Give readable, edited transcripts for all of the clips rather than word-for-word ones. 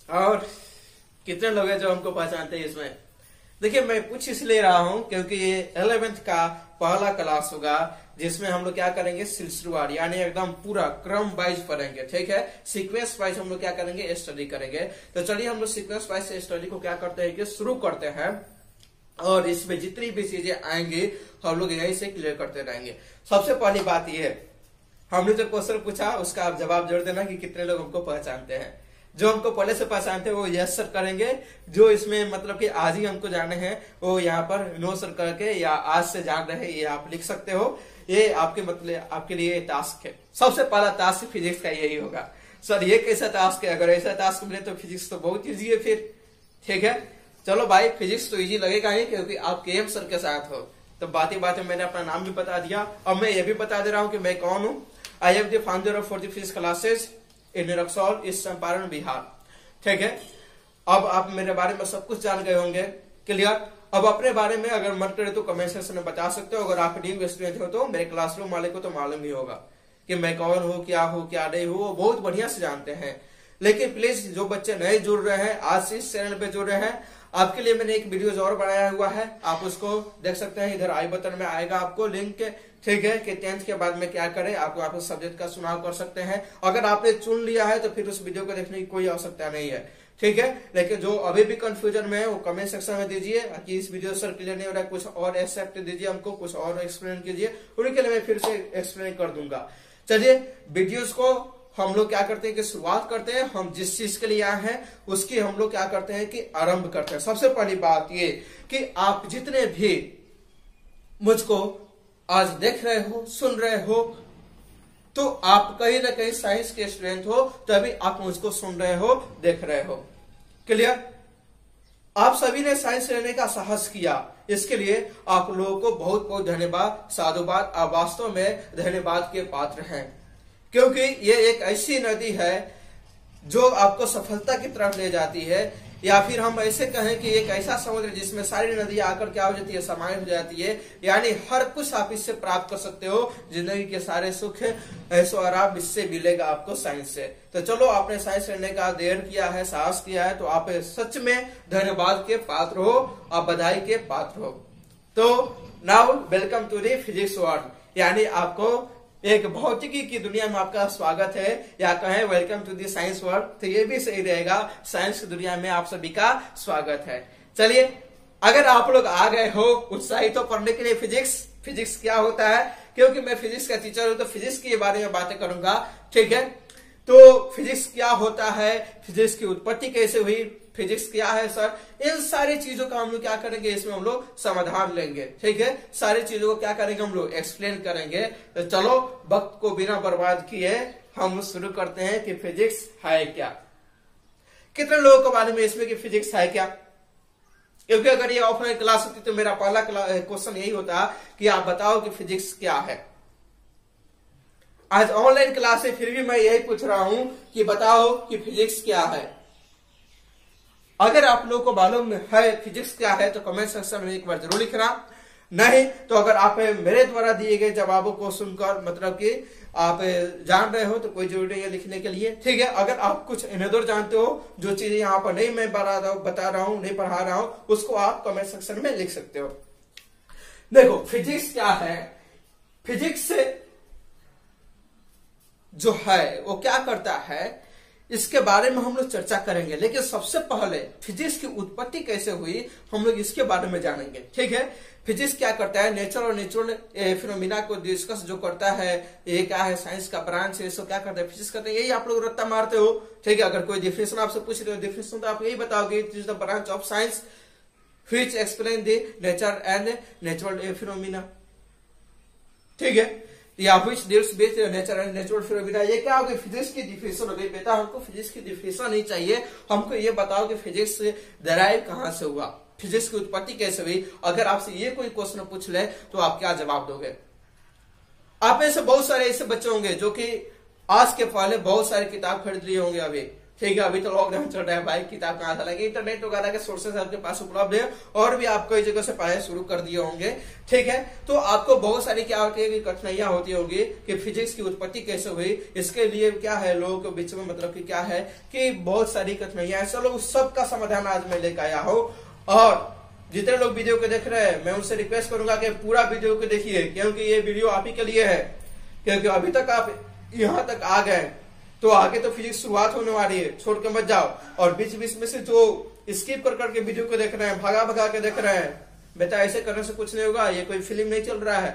और कितने लोग हैं जो हमको पहचानते हैं इसमें। देखिए मैं पूछ इसलिए रहा हूं क्योंकि ये 11th का पहला क्लास होगा जिसमें हम लोग क्या करेंगे, सिलसिलेवार यानी एकदम पूरा क्रम वाइज पढ़ेंगे। ठीक है, सीक्वेंस वाइज हम लोग क्या करेंगे, स्टडी करेंगे। तो चलिए हम लोग सीक्वेंस वाइज से स्टडी को क्या करते हैं कि शुरू करते हैं, और इसमें जितनी भी चीजें आएंगी हम लोग यही से क्लियर करते रहेंगे। सबसे पहली बात यह है, हमने जो क्वेश्चन पूछा उसका आप जवाब जरूर देना कि कितने लोग हमको पहचानते हैं। जो हमको पहले से पहचानते हैं वो यस सर करेंगे, जो इसमें मतलब कि आज ही हमको जाने हैं वो यहाँ पर नो सर करके या आज से जान रहे हैं ये आप लिख सकते हो। ये आपके मतलब आपके लिए टास्क है। सबसे पहला टास्क फिजिक्स का यही होगा। सर ये कैसा टास्क है, अगर ऐसा टास्क मिले तो फिजिक्स तो बहुत ईजी है फिर। ठीक है, चलो भाई फिजिक्स तो इजी लगेगा ही क्योंकि आप केएम सर के साथ हो। तो बातें बातें मैंने अपना नाम भी बता दिया, और मैं ये भी बता दे रहा हूँ कि मैं कौन हूँ। I am the founder of 40 physics classes in Raxaul, east Champaran, Bihar. ठीक है, अब आप मेरे बारे में सब कुछ जान गए होंगे, क्लियर। अब अपने बारे में अगर मन करे तो कमेंट सेक्शन में बता सकते हो। अगर आप न्यू स्टूडेंट हो तो मेरे क्लासरूम वाले को तो मालूम ही होगा कि मैं कौन हूँ, क्या नहीं हूँ, वो बहुत बढ़िया से जानते हैं। लेकिन प्लीज जो बच्चे नए जुड़ रहे हैं, आज से इस चैनल पे जुड़ रहे हैं, आपके लिए मैंने एक वीडियो और बनाया हुआ है, आप उसको देख सकते हैं। इधर आई बटन में आएगा आपको लिंक। ठीक है, कि 10th के बाद में क्या करें, आपको आप उस सब्जेक्ट का चुनाव कर सकते हैं। अगर आपने चुन लिया है तो फिर उस वीडियो को देखने की कोई आवश्यकता नहीं है। ठीक है, लेकिन जो अभी भी कंफ्यूजन में है वो कमेंट सेक्शन में दीजिए कि इस वीडियो सर क्लियर नहीं हो रहा है, कुछ और एक्सेप्ट दीजिए, हमको कुछ और एक्सप्लेन कीजिए, उनके लिए मैं फिर से एक्सप्लेन कर दूंगा। चलिए वीडियोस को हम लोग क्या करते हैं कि शुरुआत करते हैं। हम जिस चीज के लिए आए हैं उसकी हम लोग क्या करते हैं कि आरंभ करते हैं। सबसे पहली बात ये कि आप जितने भी मुझको आज देख रहे हो, सुन रहे हो, तो आप कहीं ना कहीं साइंस के स्टूडेंट हो, तभी आप मुझको सुन रहे हो, देख रहे हो। क्लियर, आप सभी ने साइंस लेने का साहस किया, इसके लिए आप लोगों को बहुत बहुत धन्यवाद, साधुवाद। आप वास्तव में धन्यवाद के पात्र हैं, क्योंकि ये एक ऐसी नदी है जो आपको सफलता की तरफ ले जाती है। या फिर हम ऐसे कहें कि एक ऐसा समुद्र जिसमें सारी नदियां आकर क्या हो जाती है, समाहित हो जाती है। यानी हर कुछ आप इससे प्राप्त कर सकते हो, जिंदगी के सारे सुख ऐसो आराम इससे मिलेगा आपको साइंस से। तो चलो, आपने साइंस लेने का देर किया है, साहस किया है, तो आप सच में धन्यवाद के पात्र हो, आप बधाई के पात्र हो। तो now welcome to the physics world, यानी आपको एक भौतिकी की दुनिया में आपका स्वागत है, या कहें welcome to the science world, तो ये भी सही रहेगा। साइंस की दुनिया में आप सभी का स्वागत है। चलिए, अगर आप लोग आ गए हो उत्साहित हो पढ़ने के लिए फिजिक्स क्या होता है, क्योंकि मैं फिजिक्स का टीचर हूं तो फिजिक्स के बारे में बातें करूंगा। ठीक है, तो फिजिक्स क्या होता है, फिजिक्स की उत्पत्ति कैसे हुई, फिजिक्स क्या है सर, इन सारी चीजों का हम लोग क्या करेंगे, इसमें हम लोग समाधान लेंगे। ठीक है, सारी चीजों को क्या करेंगे, हम लोग एक्सप्लेन करेंगे। तो चलो, वक्त को बिना बर्बाद किए हम शुरू करते हैं कि फिजिक्स है क्या। कितने लोगों को मालूम है इसमें कि फिजिक्स है क्या? क्योंकि अगर ये ऑफलाइन क्लास होती तो मेरा पहला क्वेश्चन यही होता कि आप बताओ कि फिजिक्स क्या है। आज ऑनलाइन क्लास है, फिर भी मैं यही पूछ रहा हूं कि बताओ कि फिजिक्स क्या है। अगर आप लोगों को मालूम है फिजिक्स क्या है तो कमेंट सेक्शन में एक बार जरूर लिखना। नहीं तो अगर आप मेरे द्वारा दिए गए जवाबों को सुनकर मतलब कि आप जान रहे हो तो कोई जरूरी नहीं है लिखने के लिए। ठीक है, अगर आप कुछ इनदर जानते हो, जो चीजें यहाँ पर नहीं मैं बता रहा हूं, नहीं पढ़ा रहा हूं, उसको आप कमेंट सेक्शन में लिख सकते हो। देखो फिजिक्स क्या है, फिजिक्स जो है वो क्या करता है, इसके बारे में हम लोग चर्चा करेंगे। लेकिन सबसे पहले फिजिक्स की उत्पत्ति कैसे हुई हम लोग इसके बारे में जानेंगे। ठीक है, फिजिक्स क्या करता है, नेचर और नेचुरल फिनोमिना को डिस्कस जो करता है, ये क्या है, साइंस का ब्रांच है, इसको क्या करता है, फिजिक्स करता है। यही आप लोग रट्टा मारते हो। ठीक है, अगर कोई डिफिनेशन आपसे पूछ रहे हो डिफिनेशन तो आप यही बताओगे, it is the branch of science which explain the nature and natural phenomena. ठीक है, या which deals with nature and natural phenomena. ये क्या होगी, फिजिक्स की डिफिनेशन हो गई। बेटा हमको फिजिक्स की डिफिनेशन नहीं चाहिए, हमको ये बताओ कि फिजिक्स डेराइव कहां से हुआ, फिजिक्स की उत्पत्ति कैसे हुई। अगर आपसे ये कोई क्वेश्चन पूछ ले तो आप क्या जवाब दोगे? आप में से बहुत सारे ऐसे बच्चे होंगे जो कि आज के पहले बहुत सारी किताब खरीद लिए होंगे अभी। ठीक है, अभी तो लॉकडाउन चल रहा है भाई, किताब कहाँ से लाएंगे, इंटरनेट वगैरह के सोर्सेस आपके पास उपलब्ध है, और भी आप कई जगह से पढ़ाई शुरू कर दिए होंगे। ठीक है, तो आपको बहुत सारी क्या होती है कि कठिनाइयां होती होगी कि फिजिक्स की उत्पत्ति कैसे हुई, इसके लिए क्या है लोगों के बीच में मतलब कि क्या है कि बहुत सारी कठिनाइयां हैं। चलो उस सब का समाधान आज मैं लेकर आया हूँ, और जितने लोग वीडियो को देख रहे हैं मैं उनसे रिक्वेस्ट करूंगा कि पूरा वीडियो को देखिए, क्योंकि ये वीडियो आप ही के लिए है। क्योंकि अभी तक आप यहां तक आ गए तो आगे तो फिजिक्स शुरुआत होने वाली है, छोड़ के मत जाओ। और बीच बीच में से जो स्किप कर करके वीडियो को देख रहे हैं, भगा भगा के देख रहे हैं, बेटा ऐसे करने से कुछ नहीं होगा, ये कोई फिल्म नहीं चल रहा है।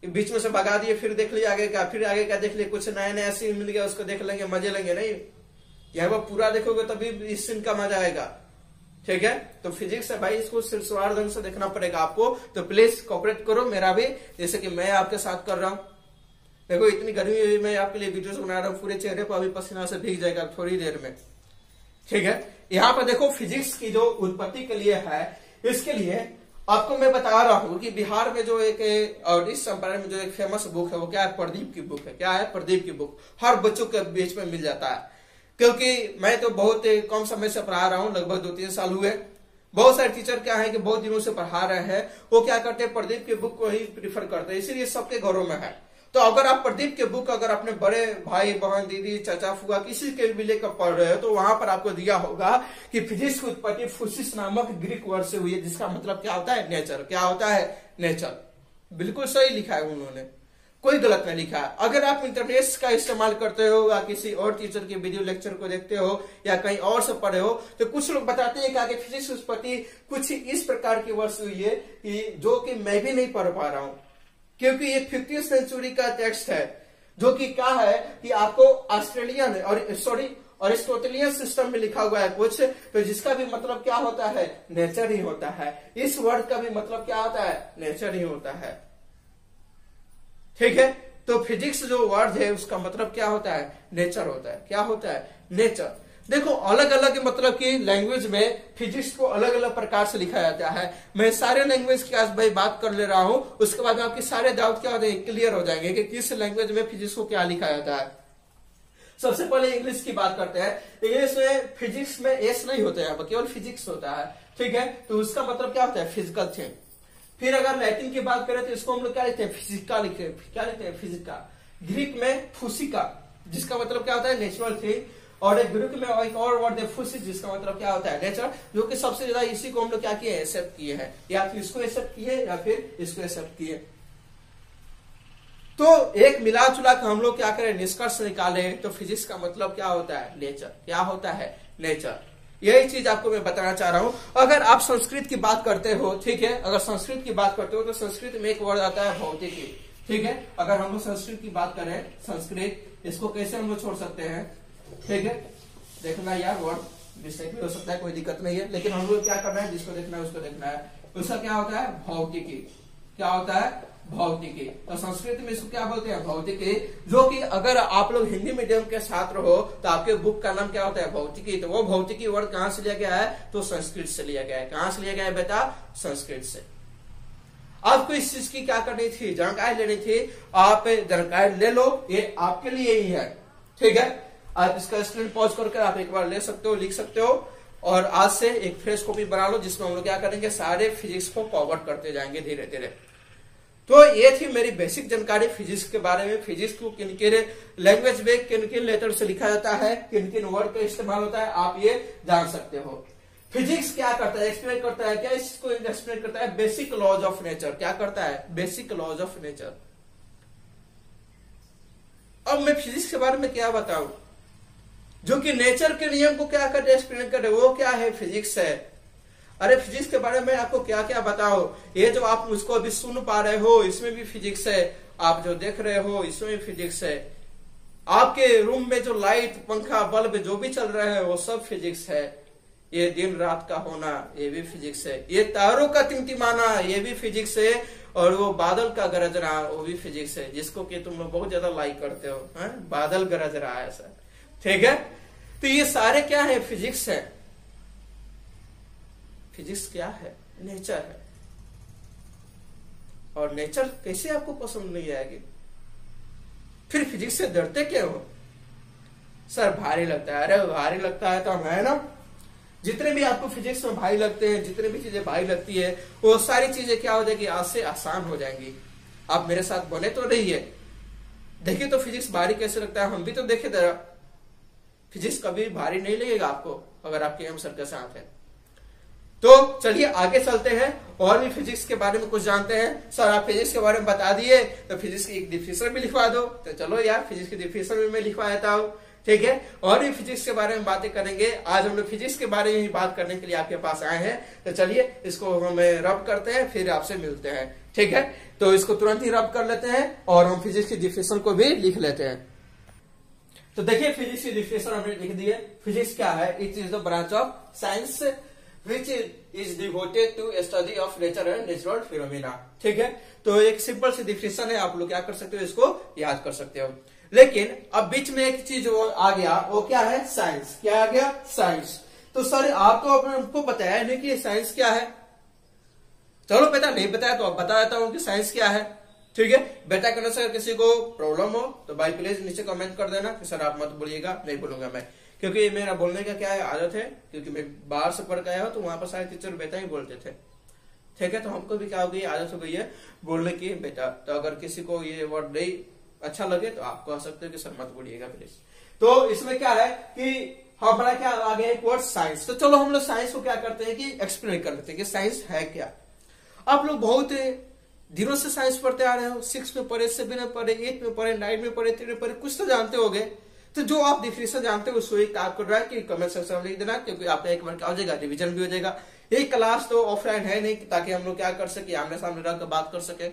बीच में से भगा दिए फिर देख लिया आगे का, फिर आगे का देख लिया, कुछ नया नया सीन मिल गया उसको देख लेंगे, मजे लेंगे, नहीं। यहाँ पर पूरा देखोगे तभी इस सीन का मजा आएगा। ठीक है, तो फिजिक्स है भाई, इसको सिलसिलेवार ढंग से देखना पड़ेगा आपको। तो प्लीज कोऑपरेट करो मेरा भी, जैसे कि मैं आपके साथ कर रहा हूं। देखो इतनी गर्मी हुई, मैं आपके लिए वीडियोस बना रहा हूँ, पूरे चेहरे पर अभी पसीना से भीग जाएगा थोड़ी देर में। ठीक है, यहाँ पर देखो फिजिक्स की जो उत्पत्ति के लिए है, इसके लिए आपको मैं बता रहा हूँ कि बिहार में जो एक और इस संप्रदाय में जो एक फेमस बुक है वो क्या है, प्रदीप की बुक है। क्या है, प्रदीप की बुक हर बच्चों के बीच में मिल जाता है। क्योंकि मैं तो बहुत कम समय से पढ़ा रहा हूँ, लगभग 2-3 साल हुए। बहुत सारे टीचर क्या है कि बहुत दिनों से पढ़ा रहे हैं, वो क्या करते हैं, प्रदीप की बुक को ही प्रीफर करते हैं, इसीलिए सबके घरों में है। तो अगर आप प्रदीप के बुक अगर अपने बड़े भाई बहन दीदी चाचा फुआ किसी के भी लेकर पढ़ रहे हो, तो वहां पर आपको दिया होगा कि फिजिक्स की उत्पत्ति फुसिस नामक ग्रीक वर्ड से हुई है, जिसका मतलब क्या होता है, नेचर। क्या होता है, नेचर। बिल्कुल सही लिखा है उन्होंने, कोई गलत नहीं लिखा है। अगर आप इंटरनेट का इस्तेमाल करते हो या किसी और टीचर के वीडियो लेक्चर को देखते हो या कहीं और से पढ़े हो, तो कुछ लोग बताते हैं कि आगे फिजिक्स की उत्पत्ति कुछ इस प्रकार की वर्ष हुई है कि जो कि मैं भी नहीं पढ़ पा रहा हूं, क्योंकि ये 15वीं सेंचुरी का टेक्स्ट है, जो कि क्या है कि आपको ऑस्ट्रेलियन और एरिस्टोटेलियन सिस्टम में लिखा हुआ है कुछ, तो जिसका भी मतलब क्या होता है, नेचर ही होता है। इस वर्ड का भी मतलब क्या होता है, नेचर ही होता है। ठीक है, तो फिजिक्स जो वर्ड है उसका मतलब क्या होता है, नेचर होता है। क्या होता है, नेचर। देखो अलग अलग मतलब कि लैंग्वेज में फिजिक्स को अलग अलग प्रकार से लिखा जाता है। मैं सारे लैंग्वेज की आज भाई बात कर ले रहा हूं, उसके बाद में आपके सारे डाउट क्या होते हैं, क्लियर हो जाएंगे कि किस लैंग्वेज में फिजिक्स को क्या लिखा जाता है। सबसे पहले इंग्लिश की बात करते हैं। इंग्लिश में फिजिक्स में एस नहीं होता है, केवल फिजिक्स होता है। ठीक है, तो उसका मतलब क्या होता है, फिजिकल थिंग। फिर अगर लैटिन की बात करें तो इसको हम लोग क्या लिखते हैं, फिजिका लिखते हैं। क्या लिखते हैं, फिजिका। ग्रीक में फुसिका, जिसका मतलब क्या होता है, नेचुरल थिंग। और एक ग्रीक में एक और वर्ड है फुसिस, जिसका मतलब क्या होता है, नेचर। जो कि सबसे ज्यादा इसी को हम लोग क्या किए, एक्सेप्ट किए हैं, या फिर इसको एक्सेप्ट किए या फिर इसको एक्सेप्ट किए। तो एक मिला जुला कर हम लोग क्या करें, निष्कर्ष निकाले, तो फिजिक्स का मतलब क्या होता है, नेचर। क्या होता है, नेचर। यही चीज आपको मैं बताना चाह रहा हूं। अगर आप संस्कृत की बात करते हो, ठीक है, अगर संस्कृत की बात करते हो तो संस्कृत में एक वर्ड आता है भौतिकी। ठीक है, अगर हम लोग संस्कृत की बात करें, संस्कृत, इसको कैसे हम लोग छोड़ सकते हैं। ठीक है, देखना यार, वर्ड मिस्टेक भी हो सकता है, कोई दिक्कत नहीं है, लेकिन हम लोग क्या करना है, जिसको देखना है उसको देखना है। उसका क्या होता है, भौतिकी। क्या होता है, भौतिकी। तो संस्कृत में इसको क्या बोलते हैं, भौतिकी। जो कि अगर आप लोग हिंदी मीडियम के छात्र हो तो आपके बुक का नाम क्या होता है, भौतिकी। तो वो भौतिकी वर्ड कहां से लिया गया है, तो संस्कृत से लिया गया है। कहां से लिया गया है बेटा, संस्कृत से। आपको इस चीज की क्या करनी थी, जानकारी लेनी थी। आप जानकारी ले लो, ये आपके लिए ही है। ठीक है, आप इसका स्क्रीन पॉज करके आप एक बार ले सकते हो, लिख सकते हो, और आज से एक फ्रेश कॉपी बना लो, जिसमें हम लोग क्या करेंगे, सारे फिजिक्स को फॉरवर्ड करते जाएंगे धीरे धीरे। तो ये थी मेरी बेसिक जानकारी फिजिक्स के बारे में। फिजिक्स को किन किन लैंग्वेज में किन किन लेटर से लिखा जाता है, किन किन वर्ड का इस्तेमाल होता है, आप ये जान सकते हो। फिजिक्स क्या करता है, एक्सप्लेन करता है, क्या इसको एक्सप्लेन करता है, बेसिक लॉज ऑफ नेचर। क्या करता है, बेसिक लॉज ऑफ नेचर। अब मैं फिजिक्स के बारे में क्या बताऊं, जो कि नेचर के नियम को क्या करते एक्सप्लेन करे, वो क्या है, फिजिक्स है। अरे फिजिक्स के बारे में आपको क्या क्या बताओ, ये जो आप मुझको अभी सुन पा रहे हो इसमें भी फिजिक्स है, आप जो देख रहे हो इसमें भी फिजिक्स है, आपके रूम में जो लाइट पंखा बल्ब जो भी चल रहा है वो सब फिजिक्स है, ये दिन रात का होना ये भी फिजिक्स है, ये तारों का टिमटिमाना ये भी फिजिक्स है, और वो बादल का गरजना वो भी फिजिक्स है, जिसको कि तुम लोग बहुत ज्यादा लाइक करते हो, बादल गरज रहा है सर। ठीक है, तो ये सारे क्या है, फिजिक्स है। फिजिक्स क्या है, नेचर है। और नेचर कैसे आपको पसंद नहीं आएगी, फिर फिजिक्स से डरते क्यों हो। सर भारी लगता है। अरे भारी लगता है तो हम है ना, जितने भी आपको फिजिक्स में भारी लगते हैं, जितने भी चीजें भारी लगती है, वो सारी चीजें क्या हो जाएगी, आज से आसान हो जाएंगी। आप मेरे साथ बने तो नहीं है, देखिए तो फिजिक्स भारी कैसे लगता है, हम भी तो देखे जरा। फिजिक्स कभी भारी नहीं लगेगा आपको अगर आपके एम सर के साथ है। तो चलिए आगे चलते हैं और भी फिजिक्स के बारे में कुछ जानते हैं। सर आप फिजिक्स के बारे में बता दिए तो फिजिक्स की एक डिफिनेशन भी लिखवा दो। तो चलो यार फिजिक्स की डिफिनेशन भी मैं लिखवा देता हूँ, ठीक है। और भी फिजिक्स के बारे में बातें करेंगे। आज हम लोग फिजिक्स के बारे में ही बात करने के लिए आपके पास आए हैं। तो चलिए इसको हम रब करते हैं, फिर आपसे मिलते हैं, ठीक है। तो इसको तुरंत ही रब कर लेते हैं और हम फिजिक्स की डिफिनेशन को भी लिख लेते हैं। तो देखिए फिजिक्स की डिफिनेशन हमने लिख दी है। फिजिक्स क्या है? It is the branch of science which is devoted to study of nature and natural phenomena, ठीक है। तो एक सिंपल सी डिफिनेशन है, आप लोग क्या कर सकते हो, इसको याद कर सकते हो। लेकिन अब बीच में एक चीज वो आ गया, वो क्या है? साइंस। क्या आ गया? साइंस। तो सर आप तो आपको बताया नहीं कि साइंस क्या है। चलो बेटा नहीं बताया तो अब बता देता हूं कि साइंस क्या है, ठीक है। बेटा करने से किसी को प्रॉब्लम हो तो भाई प्लीज नीचे कमेंट कर देना कि सर आप मत बोलिएगा, नहीं बोलूंगा मैं, क्योंकि मेरा बोलने का क्या है आदत है, क्योंकि मैं बाहर से पढ़ के आया हूं तो वहां पर सारे टीचर बेटा ही बोलते थे, ठीक है। तो हमको भी क्या हो गई, आदत हो गई है बोलने की बेटा। तो अगर किसी को ये वर्ड नहीं अच्छा लगे तो आप कह सकते हो कि सर मत बोलिएगा प्लीज। तो इसमें क्या है कि हमारा क्या आ गया एक वर्ड साइंस। तो चलो हम लोग साइंस को क्या करते हैं कि एक्सप्लेन कर लेते हैं कि साइंस है क्या। आप लोग बहुत दिनों से साइंस पढ़ते आ रहे हो, 6 में पढ़े, 7 में पढ़े, 8 में पढ़े, 9 में पढ़े, 3 में पढ़े, कुछ तो जानते होगे। तो जो आप डिफिनेशन जानते हो उसको एक आप कर रहा है कि कमेंट सेक्शन में लिख देना, क्योंकि आपका एक बार क्या हो जाएगा, रिवीजन भी हो जाएगा। ये क्लास तो ऑफलाइन है नहीं ताकि हम लोग क्या कर सके, आमने सामने रहकर बात कर सके।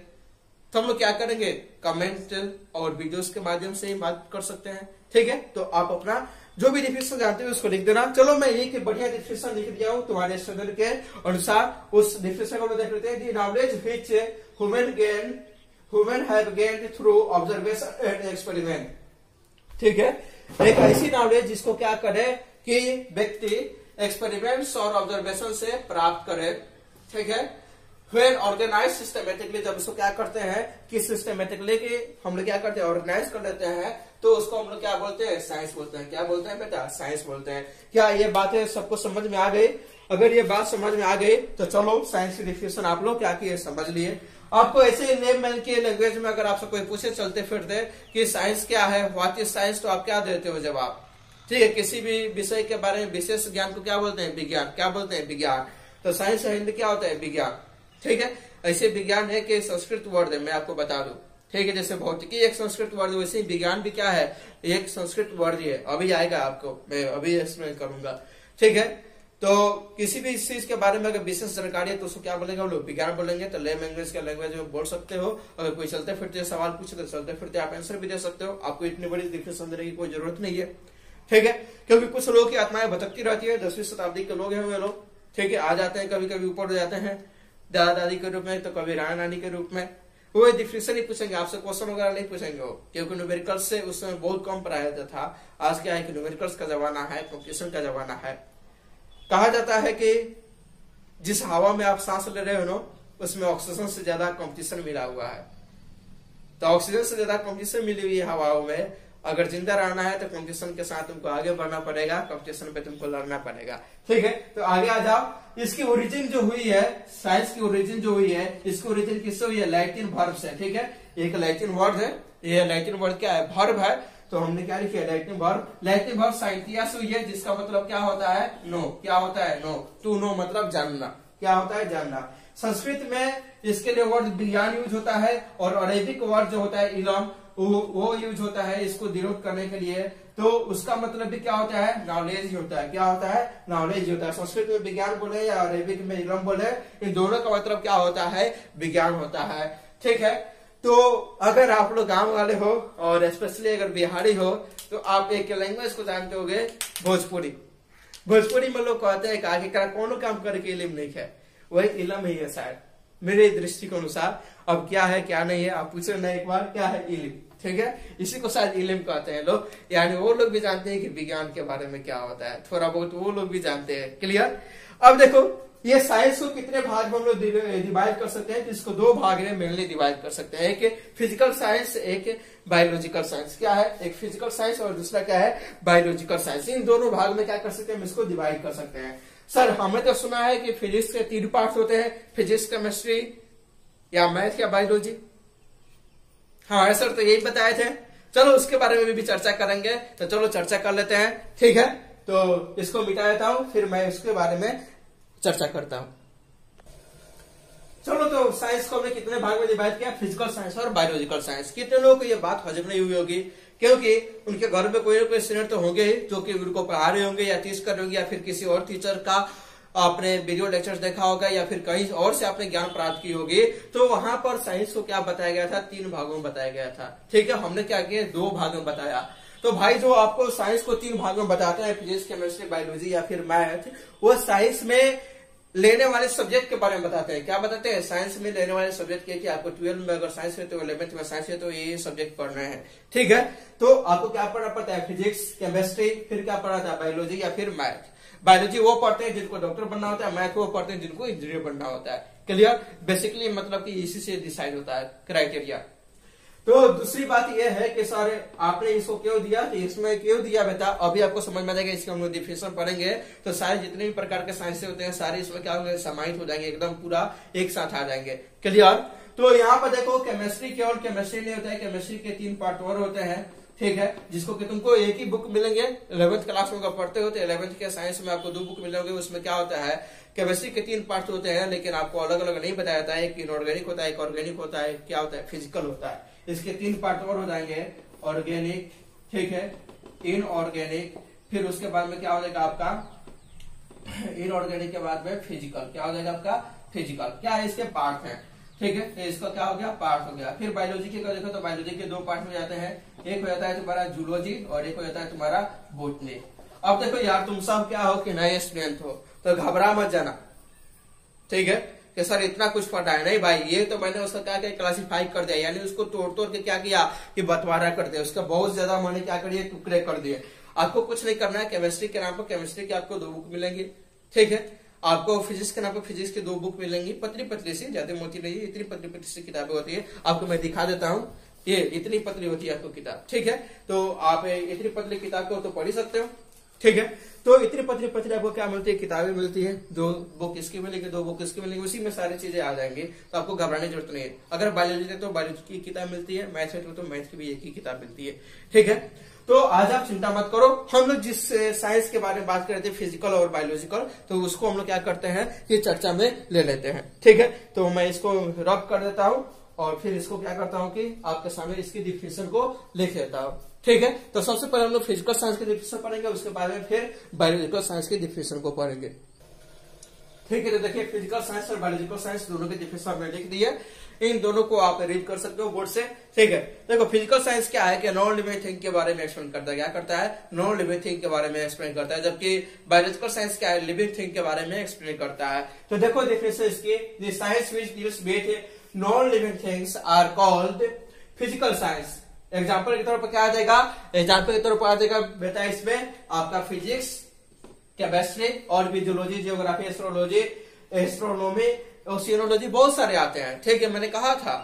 तो हम लोग क्या करेंगे, कमेंट और वीडियोस के माध्यम से ही बात कर सकते हैं, ठीक है। तो आप अपना जो भी डिफिनेशन जानते हो उसको लिख देना। चलो मैं एक बढ़िया डिफिनेशन लिख दिया हूँ तुम्हारे स्टैंडर्ड के अनुसार। उस डिफिनेशन को देख लेते हैं। The knowledge which human have gained through observation and experiment, ठीक है। एक ऐसी नॉलेज जिसको क्या करे कि व्यक्ति एक्सपेरिमेंट्स और ऑब्जर्वेशन से प्राप्त करे, ठीक है। When organized systematically, जब उसको क्या करते हैं कि सिस्टमेटिकली कि हम लोग क्या करते हैं, ऑर्गेनाइज कर लेते हैं, तो उसको हम लोग क्या बोलते हैं, साइंस बोलते हैं। क्या बोलते हैं बेटा? साइंस बोलते हैं। क्या ये बातें सबको समझ में आ गई? अगर ये बात समझ में आ गई तो चलो साइंस की डिफिनेशन आप लोग क्या किए, समझ लिए। आपको ऐसे लेमैन के लैंग्वेज में अगर आपसे कोई पूछे चलते फिरते कि साइंस क्या है, व्हाट इज साइंस, तो आप क्या देते हो जवाब, ठीक है। किसी भी विषय के बारे में विशेष ज्ञान को क्या बोलते हैं, विज्ञान। क्या बोलते हैं, विज्ञान। तो साइंस का हिंदी क्या होता है, विज्ञान, ठीक है। ऐसे विज्ञान है कि संस्कृत वर्ड है, मैं आपको बता दूं, ठीक है। जैसे भौतिकी एक संस्कृत वर्ड है, वैसे ही विज्ञान भी क्या है, एक संस्कृत वर्ड ही है। अभी आएगा आपको, मैं अभी एक्सप्लेन करूंगा, ठीक है। तो किसी भी चीज के बारे में अगर विशेष जानकारी है तो उसको क्या बोलेंगे, हम लोग विज्ञान बोलेंगे। तो लेम इंग्लिश के लैंग्वेज में बोल सकते हो। अगर कोई चलते फिरते सवाल पूछे तो चलते फिरते आप आंसर भी दे सकते हो। आपको इतनी बड़ी डिफिनेशन देने की कोई जरूरत नहीं है, ठीक है। क्योंकि कुछ लोगों की आत्माएं भटकती रहती है, 10वीं शताब्दी के लोग हैं वे लोग, ठीक है। आ जाते हैं कभी कभी ऊपर हो जाते हैं दादा दादी के रूप में, तो कभी राणा रानी के रूप में। वो डिफिनेशन ही पूछेंगे आपसे, क्वेश्चन वगैरह नहीं पूछेंगे वो, क्योंकि न्यूमेरिकल्स से उस समय बहुत कम पढ़ाया जाता था। आज क्या है कि न्यूमेरिकल्स का जमाना है, कॉम्पिटिशन का जमाना है। कहा जाता है कि जिस हवा में आप सांस ले रहे हो ना, उसमें ऑक्सीजन से ज्यादा कंपटीशन मिला हुआ है। तो ऑक्सीजन से ज्यादा कंपटीशन मिली हुई है हवाओं में। अगर जिंदा रहना है तो कंपटीशन के साथ तुमको आगे बढ़ना पड़ेगा, कंपटीशन पे तुमको लड़ना पड़ेगा, ठीक है। तो आगे आ जाओ। इसकी ओरिजिन जो हुई है, साइंस की ओरिजिन जो हुई है, इसकी ओरिजिन किससे हुई है, लैटिन वर्ब से, ठीक है। एक लैटिन वर्ड है, ये लैटिन वर्ड क्या है, वर्ब है। तो हमने क्या लिखा है, Latin verb. Latin verb scientia से हुई है, जिसका मतलब क्या होता है, नो। क्या होता है, नो। टू नो मतलब जानना। क्या होता है, जानना। संस्कृत में इसके लिए वर्ड विज्ञान यूज होता है, और अरेबिक वर्ड जो होता है इलम, वो यूज होता है इसको डिनोट करने के लिए। तो उसका मतलब भी क्या होता है, नॉलेज ही होता है। क्या होता है, नॉलेज होता है। संस्कृत में विज्ञान बोले या अरेबिक में इलम बोले, इन दोनों का मतलब क्या होता है, विज्ञान होता है, ठीक है। तो अगर आप लोग गांव वाले हो और स्पेशली अगर बिहारी हो तो आप एक लैंग्वेज को जानते होगे, भोजपुरी। भोजपुरी में लोग कहते हैं कि आगे कौन काम करके इलम नहीं है, वही इलम ही है शायद, मेरे दृष्टि के अनुसार। अब क्या है क्या नहीं है आप पूछे ना एक बार, क्या है इलम, ठीक है, इसी को शायद इल्म कहते हैं लोग, यानी वो लोग भी जानते हैं कि विज्ञान के बारे में क्या होता है, थोड़ा बहुत वो लोग भी जानते हैं। क्लियर। अब देखो ये साइंस को कितने भाग में हम लोग डिवाइड कर सकते हैं, जिसको दो भाग में मेनली डिवाइड कर सकते हैं, एक फिजिकल साइंस, एक बायोलॉजिकल साइंस। क्या है, एक फिजिकल साइंस और दूसरा क्या है, बायोलॉजिकल साइंस। इन दोनों भाग में क्या कर सकते हैं, हम इसको डिवाइड कर सकते हैं। सर हमने तो सुना है कि फिजिक्स के 3 पार्ट होते हैं, फिजिक्स, केमिस्ट्री या मैथ या बायोलॉजी। हाँ सर, तो यही बताए थे। चलो उसके बारे में भी चर्चा करेंगे, तो चलो चर्चा कर लेते हैं। ठीक है, तो इसको मिटा देता हूं, फिर मैं इसके बारे में चर्चा करता हूं। चलो, तो साइंस को हमने कितने भाग में डिवाइड किया, फिजिकल साइंस और बायोलॉजिकल साइंस। कितने लोगों को ये बात हजम नहीं हुई होगी, क्योंकि उनके घर में कोई ना कोई सीनियर तो होंगे जो कि उनको पढ़ा रहे होंगे या टीच कर रहे होंगे, या फिर किसी और टीचर का आपने वीडियो लेक्चर देखा होगा, या फिर कहीं और से आपने ज्ञान प्राप्त की होगी। तो वहां पर साइंस को क्या बताया गया था, 3 भागों में बताया गया था। ठीक है, हमने क्या किया, 2 भाग में बताया। तो भाई जो आपको साइंस को 3 भाग में बताते हैं, फिजिक्स, केमिस्ट्री, बायोलॉजी या फिर मैथ, वो साइंस में लेने वाले सब्जेक्ट के बारे में बताते हैं। क्या बताते हैं, साइंस में लेने वाले सब्जेक्ट के, कि आपको 12 में अगर साइंस है तो 11th में साइंस है तो ये सब्जेक्ट पढ़ना है। ठीक है, तो आपको क्या पढ़ना पड़ता है, फिजिक्स, केमिस्ट्री, फिर क्या पढ़ना था, बायोलॉजी या फिर मैथ। बायोलॉजी वो पढ़ते हैं जिनको डॉक्टर बनना होता है, मैथ वो पढ़ते हैं जिनको इंजीनियर बनना होता है। क्लियर। बेसिकली मतलब कि इसी से डिसाइड होता है क्राइटेरिया। तो दूसरी बात यह है कि सर आपने इसको क्यों दिया, तो इसमें क्यों दिया बेटा, अभी आपको समझ में आ जाएगा। इसके हम लोग डिफिनेशन पढ़ेंगे तो सारे जितने भी प्रकार के साइंस होते हैं सारे इसमें क्या होंगे, समाहित हो जाएंगे, एकदम पूरा एक साथ आ जाएंगे। क्लियर। तो यहाँ पर देखो केमिस्ट्री केवल केमिस्ट्री नहीं होता है, केमिस्ट्री के 3 पार्ट और होते हैं। ठीक है, जिसको कि तुमको एक ही बुक मिलेंगे। 11th क्लास में पढ़ते हो तो 11th के साइंस में आपको 2 बुक मिलेंगे। उसमें क्या होता है, केमिस्ट्री के 3 पार्ट होते हैं, लेकिन आपको अलग अलग नहीं बताया जाता है। एक इनऑर्गेनिक होता है, एक ऑर्गेनिक होता है, क्या होता है, फिजिकल होता है। इसके 3 पार्ट और हो जाएंगे, ऑर्गेनिक, ठीक है, इनऑर्गेनिक, फिर उसके बाद में क्या हो जाएगा आपका, इनऑर्गेनिक के बाद में फिजिकल। क्या हो जाएगा आपका, फिजिकल। क्या है, इसके पार्ट हैं। ठीक है, तो इसका क्या हो गया, पार्ट हो गया। फिर बायोलॉजी के देखो तो बायोलॉजी के 2 पार्ट हो जाते हैं, एक हो जाता है तुम्हारा जूलॉजी और एक हो जाता है तुम्हारा बोटनी। अब देखो यार, तुम सब क्या हो कि नए स्टूडेंट हो, तो घबरा मत जाना। ठीक है, कि सर इतना कुछ पढ़ा है, नहीं भाई, ये तो मैंने उसका क्या किया, क्लासिफाई कर दिया, यानी उसको तोड़ तोड़ के क्या किया कि बंटवारा कर दिया। उसका बहुत ज्यादा मैंने क्या करिए, टुकड़े कर दिए। आपको कुछ नहीं करना है। केमिस्ट्री के नाम पर केमिस्ट्री के आपको 2 बुक मिलेंगे। ठीक है, आपको फिजिक्स के नाम पर फिजिक्स की 2 बुक मिलेंगी, पतली पतली सी, ज्यादा मोटी नहीं है, इतनी पतली पतली सी किताबें होती है। आपको मैं दिखा देता हूँ, ये इतनी पतली होती है आपको किताब। ठीक है, तो आप इतनी पतली किताब को तो पढ़ ही सकते हो। ठीक है, तो इतनी पतली पतली आपको क्या मिलती है, किताबें मिलती है। 2 बुक इसकी मिलेगी, 2 बुक इसकी मिलेगी, उसी में सारी चीजें आ जाएंगी, तो आपको घबराने की जरूरत नहीं है। अगर बायोलॉजी है तो बायोलॉजी की किताब मिलती है, मैथ है तो मैथ की भी एक ही किताब मिलती है। ठीक है, तो आज आप चिंता मत करो। हम लोग जिस साइंस के बारे में बात कर रहे थे, फिजिकल और बायोलॉजिकल, तो उसको हम लोग क्या करते हैं, ये चर्चा में ले लेते हैं। ठीक है, तो मैं इसको रब कर देता हूँ और फिर इसको क्या करता हूँ कि आपके सामने इसकी डिफिनेशन को लिख लेता हूँ। ठीक है, तो सबसे पहले हम लोग फिजिकल साइंस की डिफिनेशन पढ़ेंगे, उसके बाद में फिर बायोलॉजिकल साइंस की डिफिनेशन को पढ़ेंगे। ठीक है, तो देखिए फिजिकल साइंस और बायोलॉजिकल साइंस दोनों की डिफिनेशन में लिख दी है। इन दोनों को आप रीड कर सकते हो बोर्ड से। ठीक है, देखो फिजिकल साइंस क्या है कि नॉन लिविंग थिंग के बारे में एक्सप्लेन करता है। क्या करता है, नॉन लिविंग थिंग के बारे में एक्सप्लेन करता है। जबकि बायोलॉजिकल साइंस क्या है, लिविंग थिंग के बारे में एक्सप्लेन करता है। तो देखो डिफिनेशन इसकी, science which deals with non living things are called physical science. Example के तौर पर क्या आ जाएगा, एग्जाम्पल के तौर पर आ जाएगा बेटा इसमें आपका फिजिक्स, केमिस्ट्री और भी जूलॉजी, जियोग्राफी, एस्ट्रोलॉजी, एस्ट्रोनॉमी, ओशियोनोलॉजी, बहुत सारे आते हैं। ठीक है, मैंने कहा था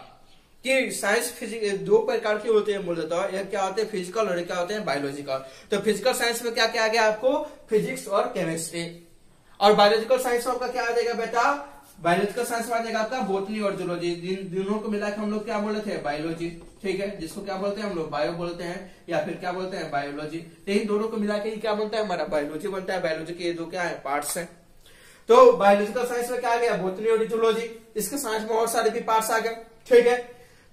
कि साइंस फिजिक्स 2 प्रकार के होते हैं मूलतः, एक क्या होते हैं फिजिकल और एक क्या होते हैं बायोलॉजिकल। तो फिजिकल साइंस में क्या क्या आ गया आपको, फिजिक्स और केमिस्ट्री। और बायोलॉजिकल साइंस में आपका क्या आ जाएगा बेटा, बायोलॉजिकल साइंस में आ जाएगा आपका बोटनी और जूलॉजी। इन दोनों को मिलाकर हम लोग क्या बोले थे, बायोलॉजी। ठीक है, जिसको क्या बोलते हैं हम लोग, बायो बोलते हैं या फिर क्या बोलते हैं, बायोलॉजी। तो इन दोनों को मिलाकर ही क्या बनता है, हमारा बायोलॉजी बनता है। बायोलॉजी के 2 क्या है, पार्ट्स हैं। तो बायोलॉजिकल साइंस में क्या आ गया, बोटनी और जूलॉजी। इसके साइंस में और सारे भी पार्ट्स आ गए। ठीक है,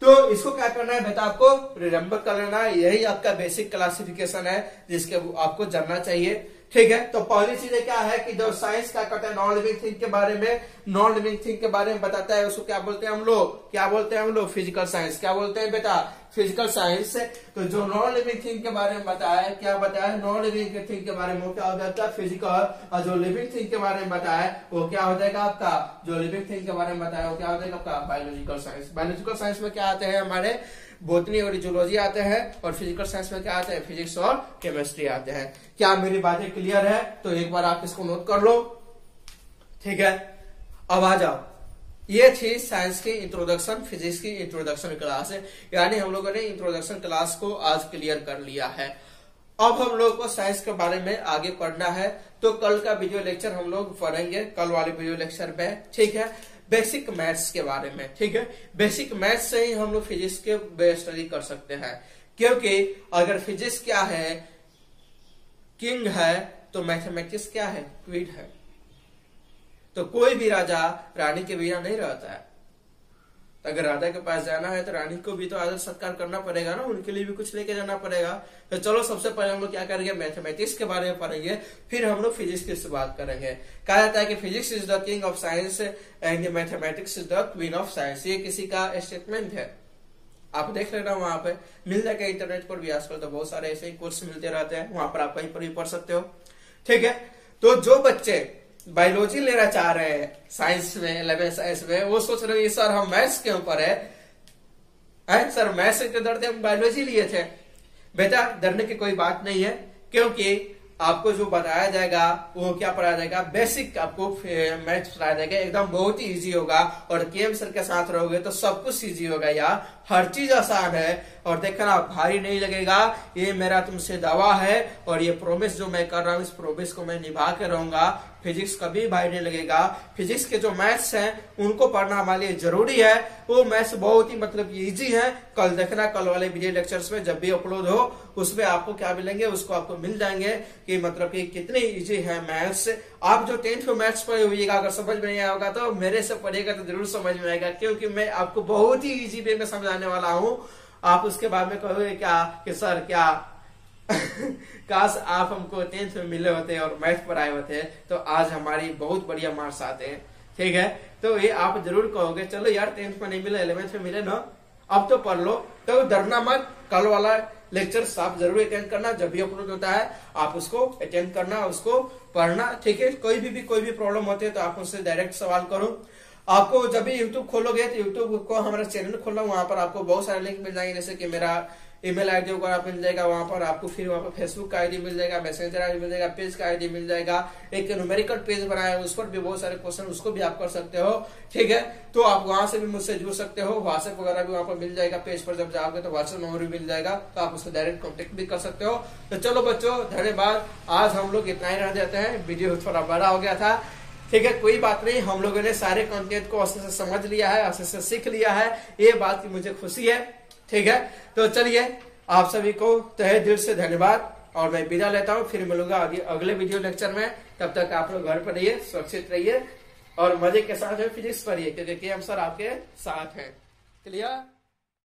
तो इसको क्या करना है बेटा, आपको रिमेम्बर कर लेना है। यही आपका बेसिक क्लासिफिकेशन है जिसके आपको जानना चाहिए। ठीक है, तो पहली चीज क्या है कि जो साइंस क्या करता है, नॉन लिविंग थिंग के बारे में, नॉन लिविंग थिंग के बारे में बताता है, उसको क्या बोलते हैं हम लोग, क्या बोलते हैं हम लोग, फिजिकल साइंस। क्या बोलते हैं बेटा, फिजिकल साइंस। तो जो नॉन लिविंग थिंग के बारे में बताया, क्या बताया, नॉन लिविंग थिंग के बारे में, क्या हो जाता है फिजिकल। और जो लिविंग थिंग के बारे में बताया वो क्या हो जाएगा आपका, जो लिविंग थिंग के बारे में बताया वो क्या हो जाएगा आपका बायोलॉजिकल साइंस। बायोलॉजिकल साइंस में क्या आते हैं हमारे बोटनी और जूलॉजी आते हैं, और फिजिकल साइंस में क्या आते हैं, फिजिक्स और केमिस्ट्री आते हैं। क्या मेरी बातें क्लियर है? तो एक बार आप इसको नोट कर लो, ठीक है। अब आ जाओ, ये थी साइंस की इंट्रोडक्शन, फिजिक्स की इंट्रोडक्शन क्लास है, यानी हम लोगों ने इंट्रोडक्शन क्लास को आज क्लियर कर लिया है। अब हम लोग को साइंस के बारे में आगे पढ़ना है, तो कल का वीडियो लेक्चर हम लोग पढ़ेंगे, कल वाले वीडियो लेक्चर में, ठीक है, बेसिक मैथ्स के बारे में, ठीक है। बेसिक मैथ्स से ही हम लोग फिजिक्स के स्टडी कर सकते हैं, क्योंकि अगर फिजिक्स क्या है, किंग है, तो मैथमेटिक्स क्या है, क्वीन है। तो कोई भी राजा रानी के बिना नहीं रहता है। अगर राजा के पास जाना है तो रानी को भी तो आदर सत्कार करना पड़ेगा ना, उनके लिए भी कुछ लेके जाना पड़ेगा। तो चलो सबसे पहले हम लोग क्या करेंगे, मैथमेटिक्स के बारे में पढ़ेंगे, फिर हम लोग फिजिक्स की शुरुआत करेंगे। कहा जाता है कि physics is the king of science and mathematics is the queen of science. ये किसी का स्टेटमेंट है, आप देख लेना, वहां पे मिल जाएगा इंटरनेट पर भी। आजकल तो बहुत सारे ऐसे ही कोर्स मिलते रहते हैं, वहां पर आप कहीं पर भी पढ़ सकते हो, ठीक है। तो जो बच्चे बायोलॉजी लेना चाह रहे हैं साइंस में, 11 साइंस में, वो सोच रहे हैं सर हम मैथ्स के ऊपर है सर, मैथ्स के डरते हम बायोलॉजी लिए थे। बेटा डरने की कोई बात नहीं है, क्योंकि आपको जो बताया जाएगा वो क्या पढ़ाया जाएगा, बेसिक आपको मैथ्स पढ़ाया जाएगा, एकदम बहुत ही इजी होगा। और केएम सर के साथ रहोगे तो सब कुछ इजी होगा यार, हर चीज आसान है। और देखना भारी नहीं लगेगा, ये मेरा तुमसे दावा है, और ये प्रॉमिस जो मैं कर रहा हूँ, इस प्रॉमिस को मैं निभा के रहूंगा। फिजिक्स कभी भारी नहीं लगेगा। फिजिक्स के जो मैथ्स हैं उनको पढ़ना हमारे लिए जरूरी है, वो मैथ्स बहुत ही मतलब इजी है। कल देखना, कल वाले वीडियो लेक्चर्स में जब भी अपलोड हो उसमें आपको क्या मिलेंगे, उसको आपको मिल जाएंगे कि मतलब कि कितने इजी है मैथ्स। आप जो 10th में मैथ्स पढ़े हुईगा, अगर समझ में नहीं आएगा तो मेरे से पढ़िएगा तो जरूर समझ में आएगा, क्योंकि मैं आपको बहुत ही इजी वे में समझाने वाला हूँ। आप उसके बाद में कहोगे क्या कि सर क्या काश आप हमको 10th में मिले होते और मैथ पढ़ाए होते तो आज हमारी बहुत बढ़िया मार्क्स आते हैं, ठीक है। तो ये आप जरूर कहोगे, चलो यार 10th में नहीं मिले 11th में मिले ना, अब तो पढ़ लो। तो डरना मत, कल वाला लेक्चर आप जरूर अटेंड करना, जब भी अपलोड होता है आप उसको अटेंड करना, उसको पढ़ना, ठीक है। कोई भी प्रॉब्लम होती है तो आप उससे डायरेक्ट सवाल करो। आपको जब भी यूट्यूब खोलोगे तो यूट्यूब को हमारा चैनल खोलना, वहां पर आपको बहुत सारे लिंक मिल जाएंगे, जैसे कि मेरा ईमेल आईडी होगा आप मिल जाएगा वहां पर आपको, फिर वहां पर फेसबुक का आईडी मिल जाएगा, मैसेंजर आईडी मिल जाएगा, पेज का आईडी मिल जाएगा, एक न्यूमेरिकल पेज बनाया है उस पर भी बहुत सारे क्वेश्चन, उसको भी आप कर सकते हो, ठीक है। तो आप वहां से भी मुझसे जुड़ सकते हो, व्हाट्सएप वगैरह भी वहां पर मिल जाएगा, पेज पर जब जाओगे तो व्हाट्सएप नंबर भी मिल जाएगा, तो आप उससे डायरेक्ट कॉन्टेक्ट भी कर सकते हो। तो चलो बच्चों धन्यवाद, आज हम लोग इतना ही रह जाते हैं, वीडियो थोड़ा बड़ा हो गया था, ठीक है, कोई बात नहीं। हम लोगों ने सारे कंटेंट को अच्छे से समझ लिया है, अच्छे से सीख लिया है, ये बात की मुझे खुशी है, ठीक है। तो चलिए आप सभी को तहे दिल से धन्यवाद, और मैं विदा लेता हूँ, फिर मिलूंगा अगले वीडियो लेक्चर में। तब तक आप लोग घर पर रहिए, सुरक्षित रहिए और मजे के साथ फिजिक्स पढ़िए, क्योंकि हम सर आपके साथ हैं। क्लियर।